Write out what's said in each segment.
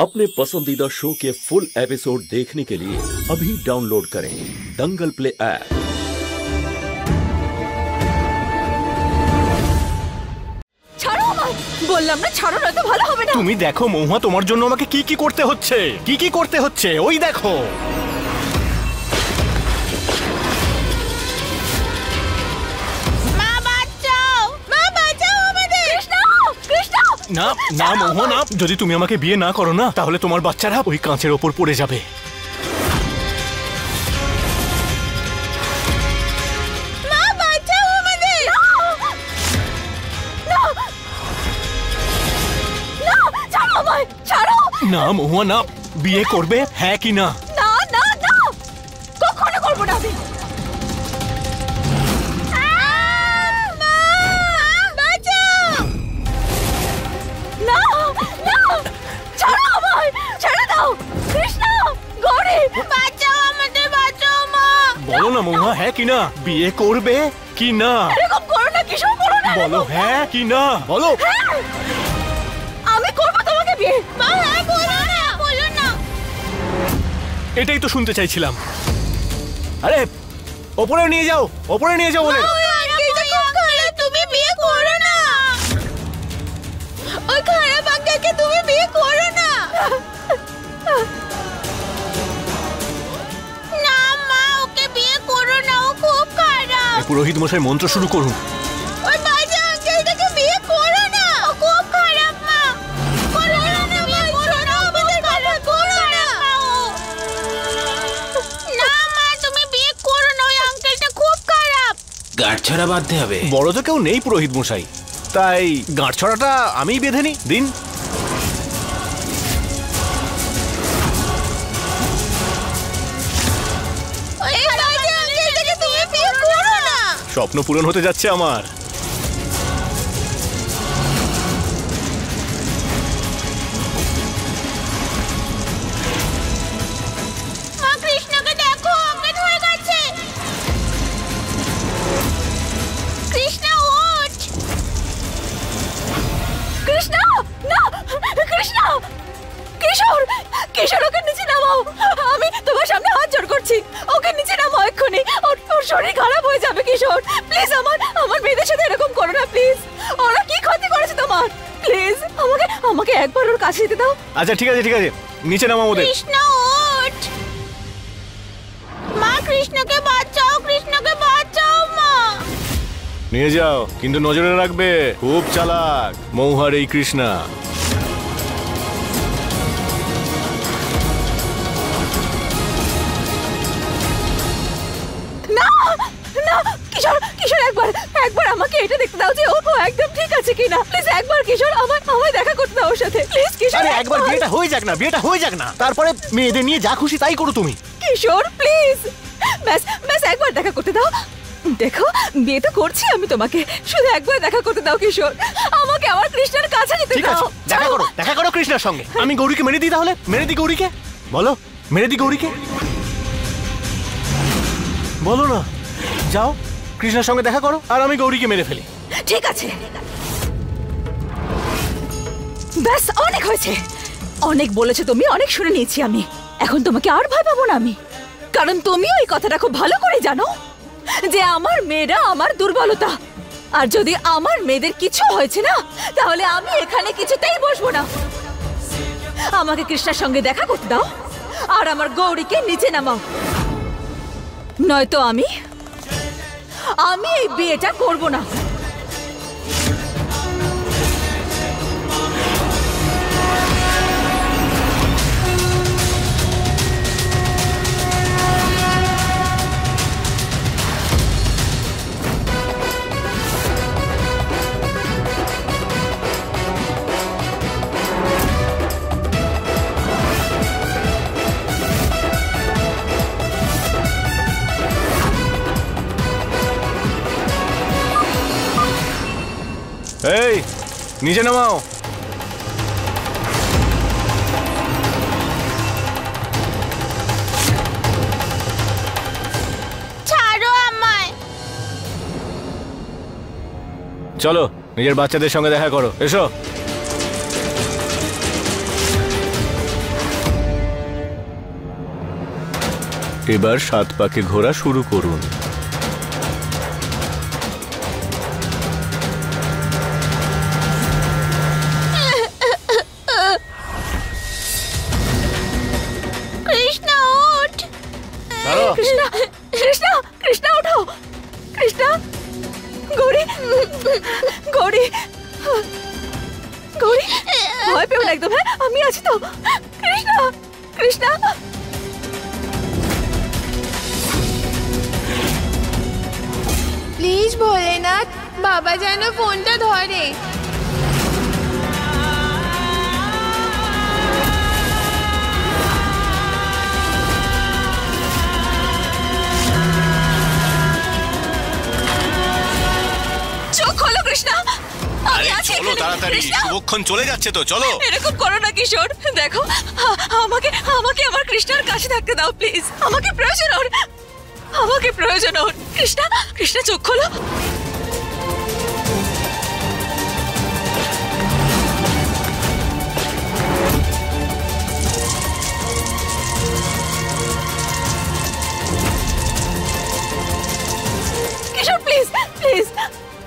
अपने पसंदीदा शो के फुल एपिसोड देखने के लिए अभी डाउनलोड करें दंगल प्ले ऐप। বললাম না ছাড়ো, নয়তো ভালো হবে না। তুমি দেখো মহুয়া, তোমার জন্য আমাকে কি কি করতে হচ্ছে, কি কি করতে হচ্ছে, ওই দেখো। মা বাঁচাও, মা বাঁচাও আমাদের। কৃষ্ণ, কৃষ্ণ। না না মহুয়া না, যদি তুমি আমাকে বিয়ে না করো না, তাহলে তোমার বাচ্চারা ওই কাঁচের ওপর পড়ে যাবে। মা বাঁচাও আমাদের। না, না, ছাড়ো আমায়, ছাড়ো। না মহুয়া না, বিয়ে করবে হ্যাঁ কি না? না না না, কখনো করবো না আমি। বলো না মহুয়া, হ্যাঁ কি না, বিয়ে করবে কি না? এরকম করো না কিশোর, করো না। বলো হ্যাঁ কি না, বলো। আমি করব তোমাকে বিয়ে। মা হ্যাঁ বলো না, বলো না। এটাই তো শুনতে চাইছিলাম। আরে ওপরে নিয়ে যাও, ওপরে নিয়ে যাও বলে। তুমি বিয়ে করো না, ওই খারাপ আঙ্কেলকে তুমি বিয়ে করো না। না মা, ওকে বিয়ে করো না, ও খুব খারাপ। পুরোহিত মশাই মন্ত্র শুরু করুন। ওই বাজে আঙ্কেলটাকে বিয়ে করো না, ও খুব খারাপ। মা করো না, বিয়ে করো না, আমাদের কথা করো না। না মা, তুমি বিয়ে করো না, ওই আঙ্কেলটা খুব খারাপ। গাঁট ছড়া বাঁধতে হবে। বড় তো কেউ নেই পুরোহিত মশাই, তাই গাঁট ছড়াটা আমিই বেঁধে নি। দিন। স্বপ্ন পূরণ হতে যাচ্ছে আমার। মা কৃষ্ণকে দেখো, অজ্ঞান হয়ে গেছে। কৃষ্ণ ওঠ। কৃষ্ণ না, কৃষ্ণ, কিশোর, কিশোর ওকে নিচে নামাও। আমি তোমার সামনে হাত জোড় করছি, ওকে নিচে নামাও এক্ষুনি। ওর শরীর খারাপ হয়ে যাবে। কিশোর প্লিজ, আমার মেয়েদের সাথে এরকম করো না প্লিজ। ওরা কি ক্ষতি করেছে তোমার? প্লিজ আমাকে একবার ওর কাছে যেতে দাও। আচ্ছা ঠিক আছে ঠিক আছে, নিচে নামাও ওদের। কৃষ্ণ ওঠ। মা কৃষ্ণকে বাঁচাও, কৃষ্ণকে বাঁচাও মা। নিয়ে যাও, কিন্তু নজরে রাখবে, খুব চালাক মহুয়ার এই কৃষ্ণা। না না কিশোর, কিশোর একবার আমাকে এটা দেখতে দাও যে ও একদম ঠিক আছে কিনা। প্লিজ একবার কিশোর আমায় দেখা করতে দাও ওর সাথে প্লিজ। কিশোর আরে একবার বিয়েটা হয়ে যাক না, বিয়েটা হয়ে যাক না, তারপরে মেয়েদের নিয়ে যা খুশি তাই করো তুমি। কিশোর প্লিজ, ব্যাস একবার দেখা করতে দাও। দেখো বিয়ে তো করছি আমি তোমাকে, শুধু একবার দেখা করতে দাও কিশোর। আমাকে আমার কৃষ্ণের কাছে যেতে দাও। ঠিক আছে, দেখা করো কৃষ্ণার সঙ্গে। আমি গৌরীকে মেরে দিই, তাহলে মেরে দিই গৌরীকে। বলো, মেরে দিই গৌরীকে। বলো না, যাও কৃষ্ণার সঙ্গে দেখা করো আর আমি গৌরীকে মেরে ফেলি। ঠিক আছে, ব্যাস অনেক হয়েছে। অনেক বলেছো তুমি, অনেক শুনে নিয়েছি আমি। এখন তোমাকে আর ভয় পাবো না আমি, কারণ তুমিও এই কথাটা খুব ভালো করে জানো যে আমার মেয়েরা আমার দুর্বলতা। আর যদি আমার মেয়েদের কিছু হয়েছে না, তাহলে আমি এখানে কিছুতেই বসবো না। আমাকে কৃষ্ণার সঙ্গে দেখা করতে দাও আর আমার গৌরীকে নিচে নামাও, নয়তো আমি এই বিয়েটা করব না। এই নিচে নামাও। ছাড়ো আমায়। চলো নিজের বাচ্চাদের সঙ্গে দেখা করো, এসো। এবার 7 পাকে ঘোরা শুরু করুন। কৃষ্ণা ওঠ, কৃষ্ণা কৃষ্ণা কৃষ্ণা ওঠো, কৃষ্ণা। গৌরী গৌরী গৌরী, ভয় পেও না একদম। হ্যাঁ, আমি আছি তো। কৃষ্ণা কৃষ্ণা। প্লিজ ভোলেনাথ, বাবা যেন ফোনটা ধরে। চোখ খোলো কৃষ্ণা, আমি আরে আছি চলো এখানে। তাড়াতাড়ি, কৃষ্ণা, শুভক্ষণ চলে যাচ্ছে তো, চলো। এরকম করো না কিশোর। দেখো, আমাকে আমাকে আমার কৃষ্ণার কাছে থাকতে দাও প্লিজ। আমাকে প্রয়োজন ওর, আমাকে প্রয়োজন ওর। কৃষ্ণা কৃষ্ণা, চোখ খোলো। কিশোর প্লিজ প্লিজ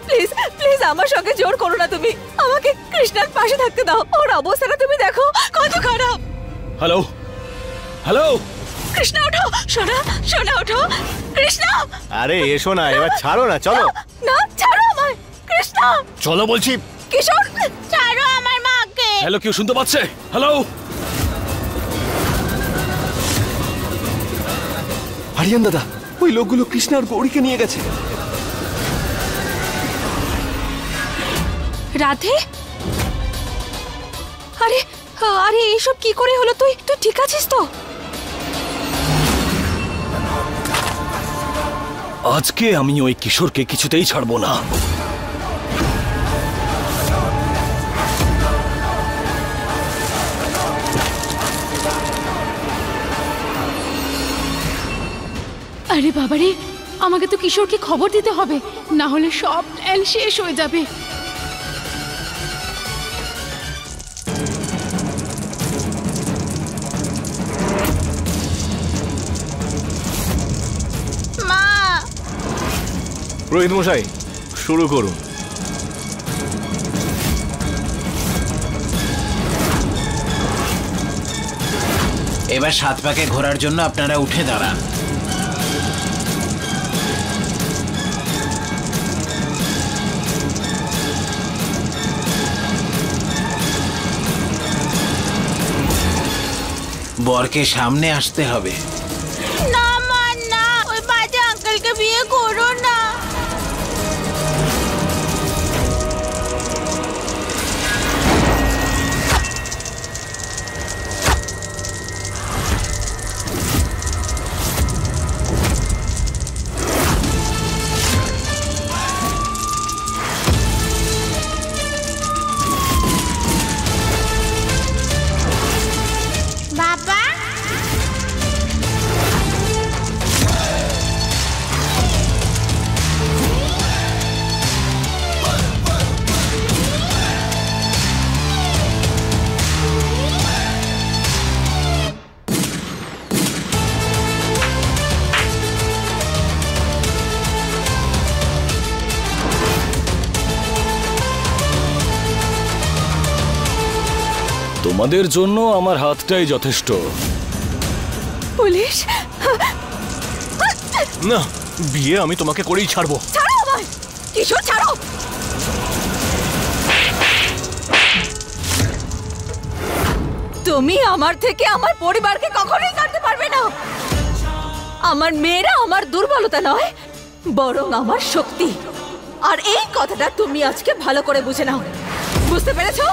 প্লিজ প্লিজ, আমার সঙ্গে জোর করো না তুমি। আমাকে কৃষ্ণার পাশে থাকতে দাও। ওর অবস্থাটা তুমি দেখো কত খারাপ। হ্যালো হ্যালো, কৃষ্ণা ওঠো, সোনা সোনা ওঠো। কৃষ্ণা, আরে এসো না, এবার ছাড়ো না, চলো। না ছাড়ো আমায়। কৃষ্ণা, চলো বলছি। কিশোর ছাড়ো আমার মাকে। হ্যালো, কেউ শুনতে পাচ্ছে? হ্যালো। আরিয়ান দাদা, ওই লোকগুলো কৃষ্ণা আর গৌরীকে নিয়ে গেছে। রাধে, আরে আরে এইসব কি করে হলো? তুই তুই ঠিক আছিস তো? আজকে আমি ওই কিশোরকে কিছুতেই ছাড়বো না। আরে বাবারে, আমাকে তো কিশোরকে খবর দিতে হবে, না হলে সব প্ল্যান শেষ হয়ে যাবে। মা, পুরোহিত মশাই, শুরু করুন। এবার 7 পাকে ঘোরার জন্য আপনারা উঠে দাঁড়ান। বরকে সামনে আসতে হবে। না মা না, ওই বাজে আঙ্কেলকে বিয়ে করো না। বাবা, তোমাদের জন্য আমার হাতটাই যথেষ্ট। পুলিশ, না, বিয়ে আমি তোমাকে করেই ছাড়বো। ছাড়ো আমায়। কিশোর ছাড়ো। তুমি আমার থেকে আমার পরিবারকে কখনোই কাটতে পারবে না। আমার মেয়েরা আমার দুর্বলতা নয়, বরং আমার শক্তি। আর এই কথাটা তুমি আজকে ভালো করে বুঝে নাও। বুঝতে পেরেছো?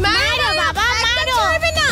মারো বাবা, মারো। না,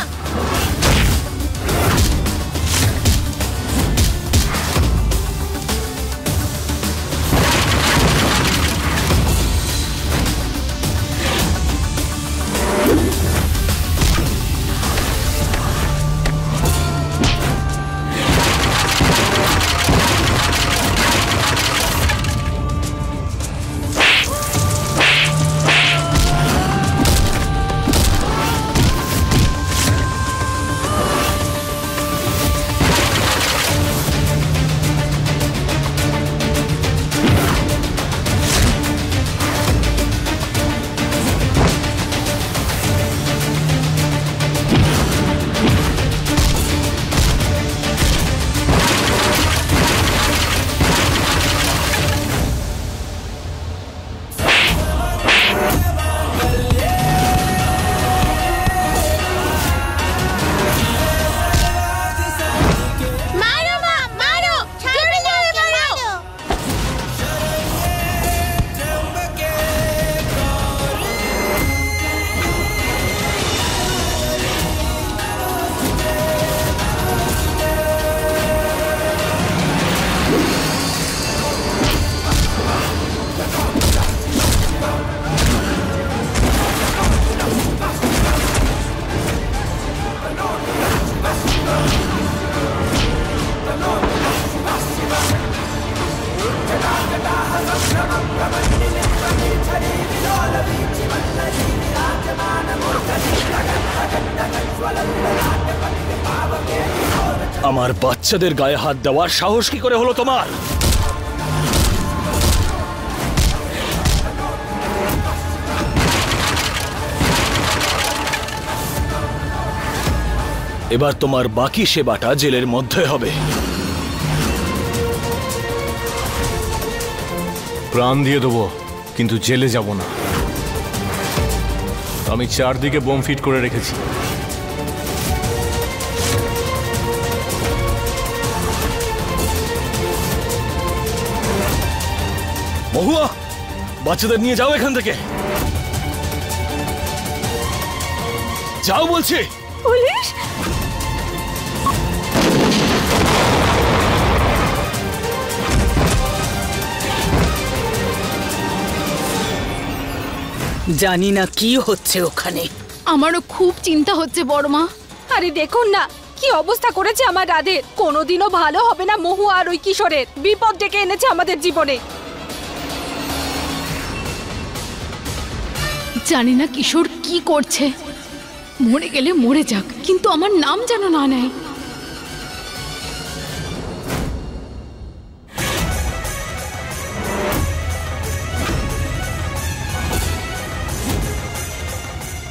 আমার বাচ্চাদের গায়ে হাত দেওয়ার সাহস কি করে হলো তোমার? এবার তোমার বাকি সেবাটা জেলের মধ্যে হবে। প্রাণ দিয়ে দেবো, কিন্তু জেলে যাব না। আমি চারদিকে বোম ফিট করে রেখেছি। মহুয়া, বাচ্চাদের নিয়ে যাও এখান থেকে, যাও বলছি। পুলিশ! জানি না কি হচ্ছে ওখানে। আমারও খুব চিন্তা হচ্ছে বড় মা। আরে দেখুন না কি অবস্থা করেছে আমার রাধের। কোনোদিনও ভালো হবে না মহু আর ওই কিশোরের। বিপদ ডেকে এনেছে আমাদের জীবনে। জানি না কিশোর কি করছে। মরে গেলে মরে যাক, কিন্তু আমার নাম যেন না নেয়।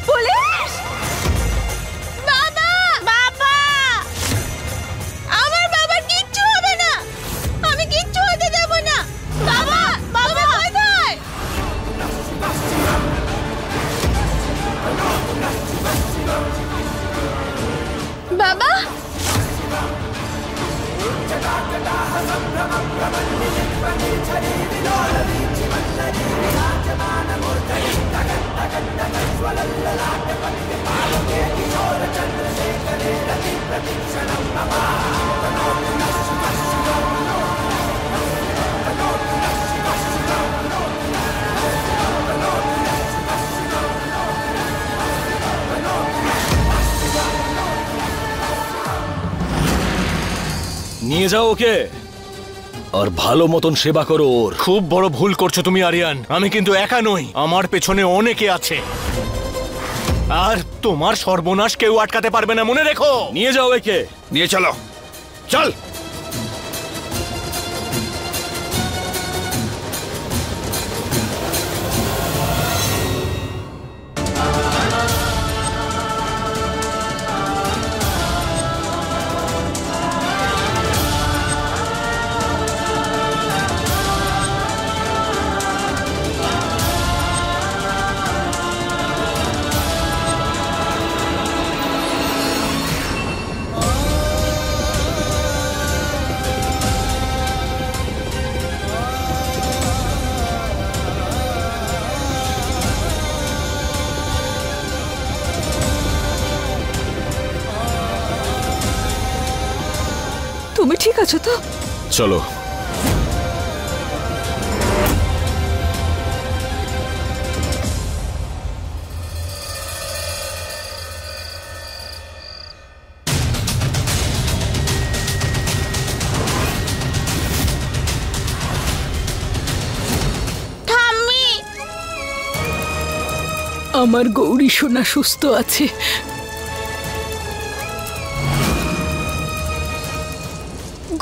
পুলিশ! বাবা! বাবা! আমার বাবার কিচ্ছু হবে না। আমি কিচ্ছু হতে দেব না। বাবা! বাবা কোথায়? বাবা! নিয়ে যাও ওকে, আর ভালো মতন সেবা করো ওর। খুব বড় ভুল করছো তুমি আরিয়ান। আমি কিন্তু একা নই, আমার পেছনে অনেকে আছে, আর তোমার সর্বনাশ কেউ আটকাতে পারবে না, মনে রেখো। নিয়ে যাও একে, নিয়ে চলো, চল। তুমি ঠিক আছো তো? চলো। আমার গৌরী সোনা সুস্থ আছে।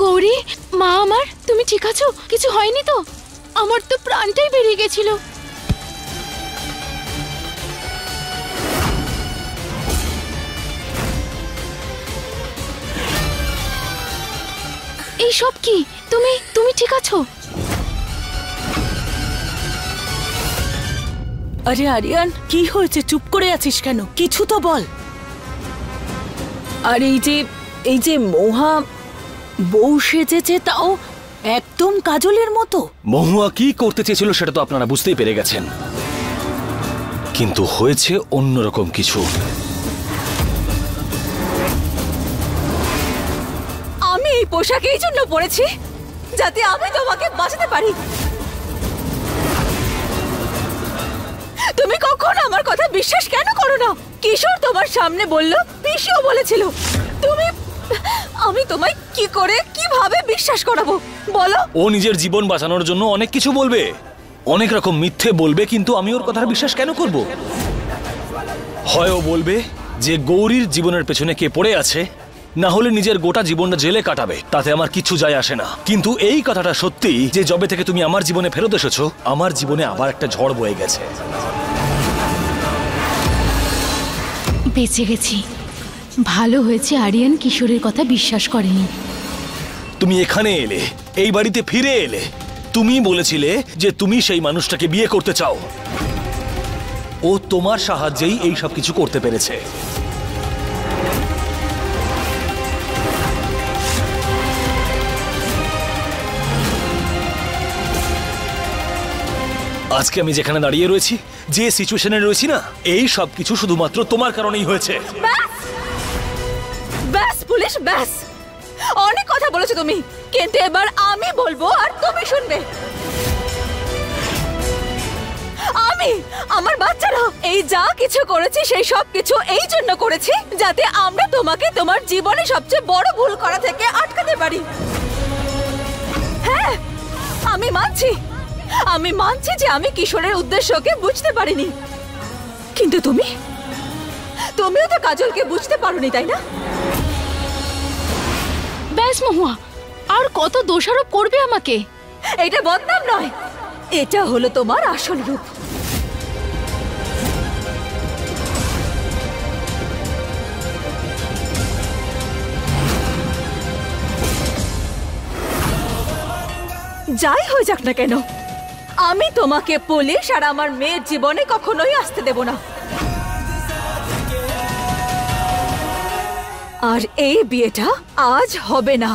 গৌরী, মা আমার, তুমি ঠিক আছো? কিছু হয়নি তো? আমার তো প্রাণটাই বেরিয়ে গেছিল। এই সব কি? তুমি ঠিক আছো? আরে আরিয়ান, কি হয়েছে? চুপ করে আছিস কেন? কিছু তো বল। আর এই যে মহা বউ সেজেছে, তাও একদম কাজলের মতো। মহুয়া কি করতে চেয়েছিল সেটা তো আপনারা বুঝতেই পেরে গেছেন, কিন্তু হয়েছে অন্যরকম কিছু। আমি এই পোশাক এই জন্য পরেছি যাতে আমি তোমাকে বাঁচাতে পারি। তুমি কখনো আমার কথা বিশ্বাস কেন করো না? কিশোর তোমার সামনে বলল, পিসিও বলেছিল। আমি তোমায় কি করে কি কিভাবে বিশ্বাস করাবো বলো? ও নিজের জীবন বাঁচানোর জন্য অনেক কিছু বলবে, অনেক রকম মিথ্যে বলবে, কিন্তু আমি ওর কথার বিশ্বাস কেন করব? হয় ও বলবে যে গৌরীর জীবনের পেছনে কে পড়ে আছে, না হলে নিজের গোটা জীবনটা জেলে কাটাবে, তাতে আমার কিছু যায় আসে না। কিন্তু এই কথাটা সত্যি যে যবে থেকে তুমি আমার জীবনে ফেরত এসেছো, আমার জীবনে আবার একটা ঝড় বয়ে গেছে। বেঁচে গেছি। ভালো হয়েছে আরিয়ান কিশোরের কথা বিশ্বাস করেনি। তুমি এখানে এলে, এই বাড়িতে ফিরে এলে, তুমি বলেছিলে যে তুমি সেই মানুষটাকে বিয়ে করতে চাও। ও তোমার সাহায্যেই এই সব কিছু করতে পেরেছে। আজকে আমি যেখানে দাঁড়িয়ে রয়েছি, যে সিচুয়েশনে রয়েছি না, এই সব কিছু শুধুমাত্র তোমার কারণেই হয়েছে। ব্যাস ব্যাস পুলিশ, ব্যাস। অনেক কথা বলেছো তুমি, কিন্তু এবার আমি বলবো আর তুমি শুনবে। আমি, আমার বাচ্চারা এই যা কিছু করেছি সেই সব কিছু এই জন্য করেছি যাতে আমরা তোমাকে তোমার জীবনে সবচেয়ে বড় ভুল করা থেকে আটকাতে পারি। হ্যাঁ, আমি মানছি যে আমি কিশোরের উদ্দেশ্যকে বুঝতে পারিনি, কিন্তু তুমিও তো কাজলকে বুঝতে পারোনি, তাই না? ব্যাস মহুয়া, আর কত দোষারোপ করবে আমাকে? এটা বদনাম নয়, এটা হলো তোমার আসল রূপ। যাই হয়ে যাক না কেন, আমি তোমাকে পুলিশ আর আমার মেয়ের জীবনে কখনোই আসতে দেব না। আর এই বিয়েটা আজ হবে না।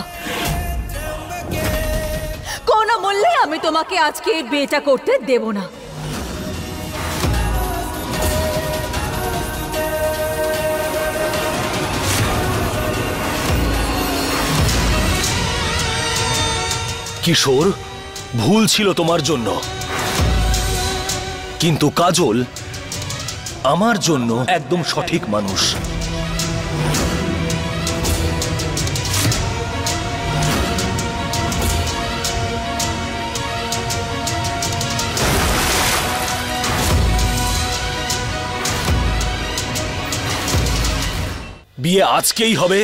কোনো মূল্যে আমি তোমাকে আজকে এই বিয়েটা করতে দেব না। কিশোর, ভুল ছিল তোমার জন্য, কিন্তু কাজল আমার জন্য একদম সঠিক মানুষ। বিয়ে আজকেই হবে,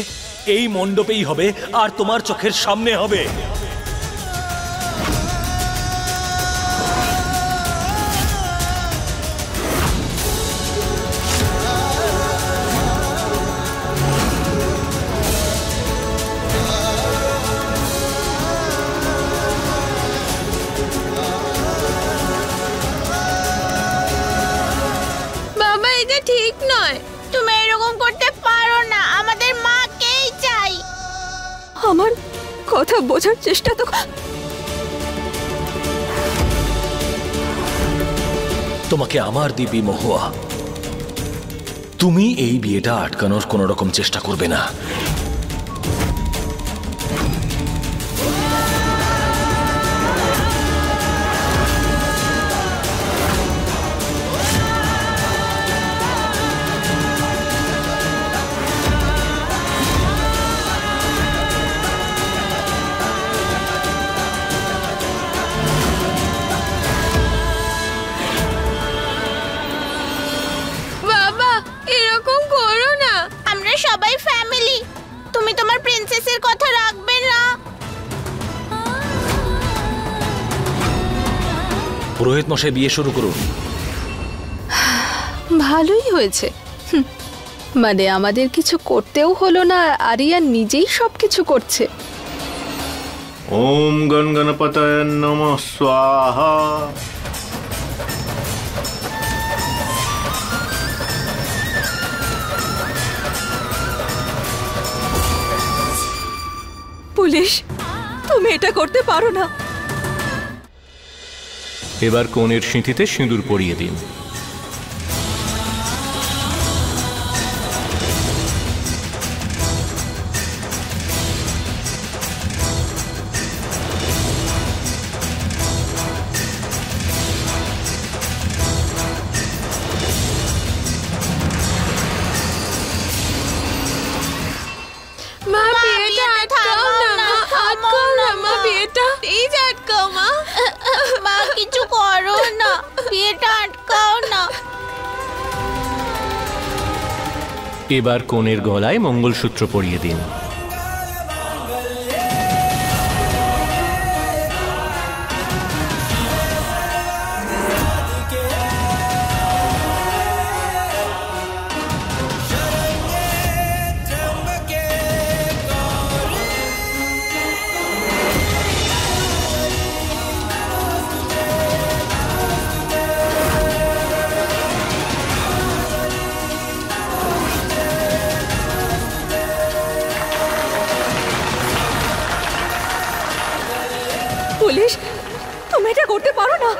এই মণ্ডপেই হবে, আর তোমার চোখের সামনে হবে। বাবা, এটা ঠিক নয়। তুমি এরকম করতে পারো না। আমাদের মাকেই চাই। আমার কথা বোঝার চেষ্টা তো। তোমাকে আমার দিবি মহুয়া, তুমি এই বিয়েটা আটকানোর কোনো রকম চেষ্টা করবে না। বাবা, এরকম করো না। আমরা সবাই ফ্যামিলি। তুমি তোমার প্রিন্সেসের কথা রাখবে না? পুরোহিত মশাই, বিয়ে শুরু করুন। ভালোই হয়েছে। মানে আমাদের কিছু করতেও হলো না, আরিয়ান নিজেই সবকিছু করছে। ওম গণ গণপতয়ে নমঃ স্বাহা। পুলিশ, তুমি এটা করতে পারো না। এবার কনের সিঁথিতে সিঁদুর পরিয়ে দিন। মা, বিয়েটা আটকাও না। এবার কনের গলায় মঙ্গলসূত্র পরিয়ে দিন। পুলিশ, তুমি এটা করতে পারো না।